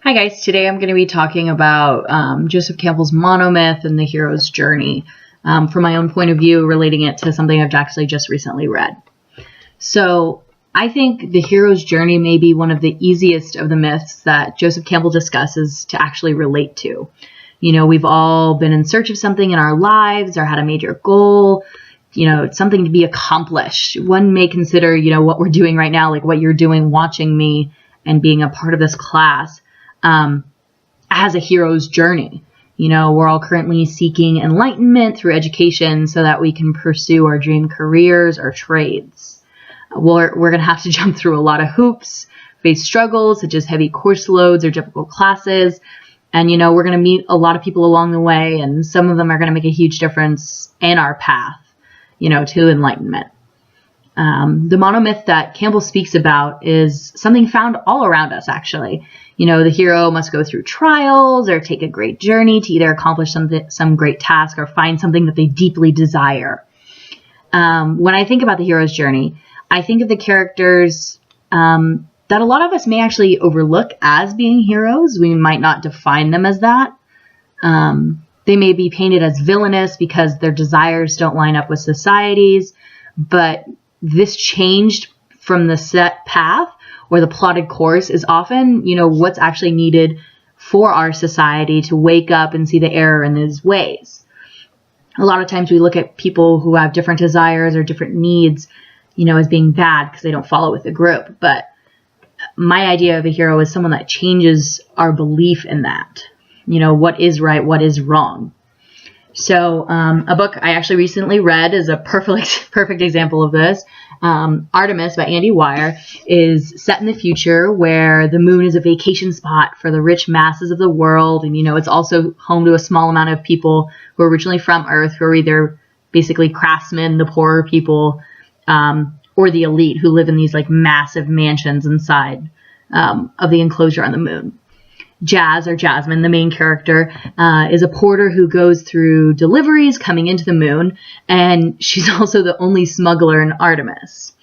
Hi guys, today I'm going to be talking about Joseph Campbell's monomyth and the hero's journey from my own point of view, relating it to something I've actually just recently read. So I think the hero's journey may be one of the easiest of the myths that Joseph Campbell discusses to actually relate to. You know, we've all been in search of something in our lives or had a major goal, something to be accomplished. One may consider, what we're doing right now, like what you're doing watching me and being a part of this class, as a hero's journey. We're all currently seeking enlightenment through education so that we can pursue our dream careers or trades. We're going to have to jump through a lot of hoops, face struggles such as heavy course loads or difficult classes. And, we're going to meet a lot of people along the way, and some of them are going to make a huge difference in our path, to enlightenment. The monomyth that Campbell speaks about is something found all around us, actually. The hero must go through trials or take a great journey to either accomplish some great task or find something that they deeply desire. When I think about the hero's journey, I think of the characters that a lot of us may actually overlook as being heroes. We might not define them as that. They may be painted as villainous because their desires don't line up with society's, but this changed from the set path or the plotted course is often, what's actually needed for our society to wake up and see the error in these ways. A lot of times we look at people who have different desires or different needs, as being bad because they don't follow with the group. But my idea of a hero is someone that changes our belief in that, what is right, what is wrong. So a book I actually recently read is a perfect example of this. Artemis by Weir is set in the future where the moon is a vacation spot for the rich masses of the world. And, it's also home to a small amount of people who are originally from Earth, who are either basically craftsmen, the poorer people, or the elite who live in these like massive mansions inside of the enclosure on the moon. Jazz, or Jasmine, the main character, is a porter who goes through deliveries coming into the moon, and she's also the only smuggler in Artemis.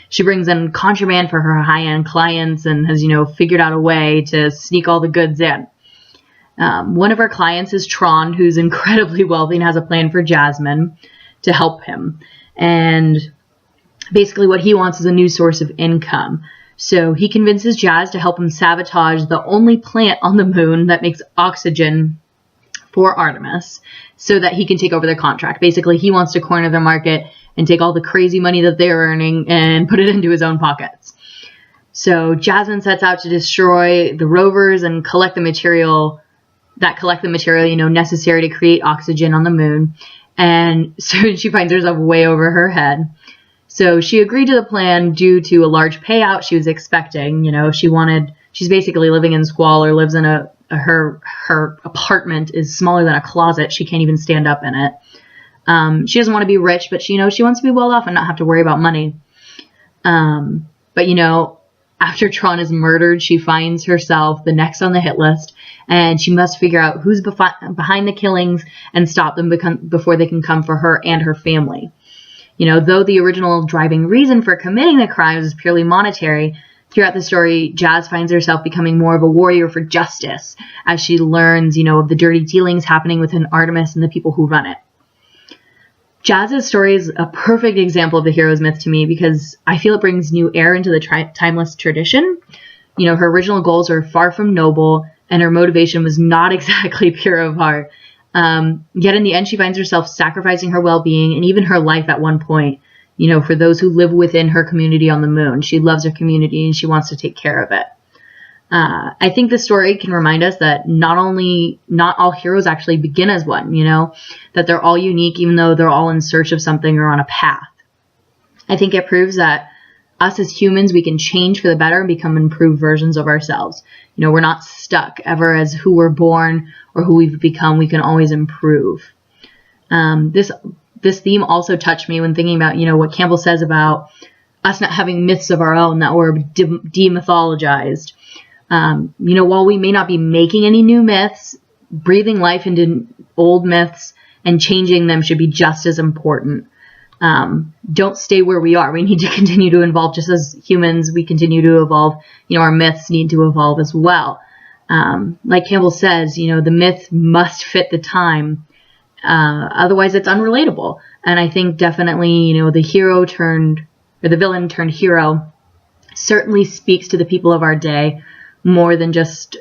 She brings in contraband for her high-end clients and has, figured out a way to sneak all the goods in. One of her clients is Tron, who's incredibly wealthy and has a plan for Jasmine to help him. And basically what he wants is a new source of income. So he convinces Jazz to help him sabotage the only plant on the moon that makes oxygen for Artemis so that he can take over their contract. Basically, he wants to corner the market and take all the crazy money that they're earning and put it into his own pockets. So Jasmine sets out to destroy the rovers and collect the material necessary to create oxygen on the moon. And so she finds herself way over her head. So she agreed to the plan due to a large payout she was expecting. She's basically living in squalor, lives in her apartment is smaller than a closet. She can't even stand up in it. She doesn't want to be rich, but she wants to be well off and not have to worry about money. But after Tron is murdered, she finds herself the next on the hit list, and she must figure out who's behind the killings and stop them before they can come for her and her family. Though the original driving reason for committing the crimes is purely monetary, throughout the story, Jazz finds herself becoming more of a warrior for justice as she learns, of the dirty dealings happening within Artemis and the people who run it. Jazz's story is a perfect example of the hero's myth to me because I feel it brings new air into the timeless tradition. Her original goals are far from noble, and her motivation was not exactly pure of heart. Yet in the end, she finds herself sacrificing her well-being and even her life at one point, for those who live within her community on the moon. She loves her community and she wants to take care of it. I think this story can remind us that not all heroes actually begin as one, that they're all unique, even though they're all in search of something or on a path. I think it proves that us as humans, we can change for the better and become improved versions of ourselves. We're not stuck ever as who we're born or who we've become. We can always improve. This theme also touched me when thinking about, what Campbell says about us not having myths of our own, that we're demythologized. While we may not be making any new myths, breathing life into old myths and changing them should be just as important. Don't stay where we are. We need to continue to evolve. Just as humans, we continue to evolve. Our myths need to evolve as well. Like Campbell says, the myth must fit the time. Otherwise, it's unrelatable. And I think definitely, the villain turned hero certainly speaks to the people of our day more than just,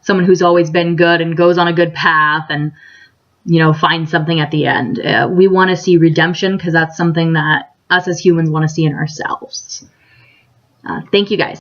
someone who's always been good and goes on a good path and, finds something at the end. We want to see redemption because that's something that us as humans want to see in ourselves. Thank you guys.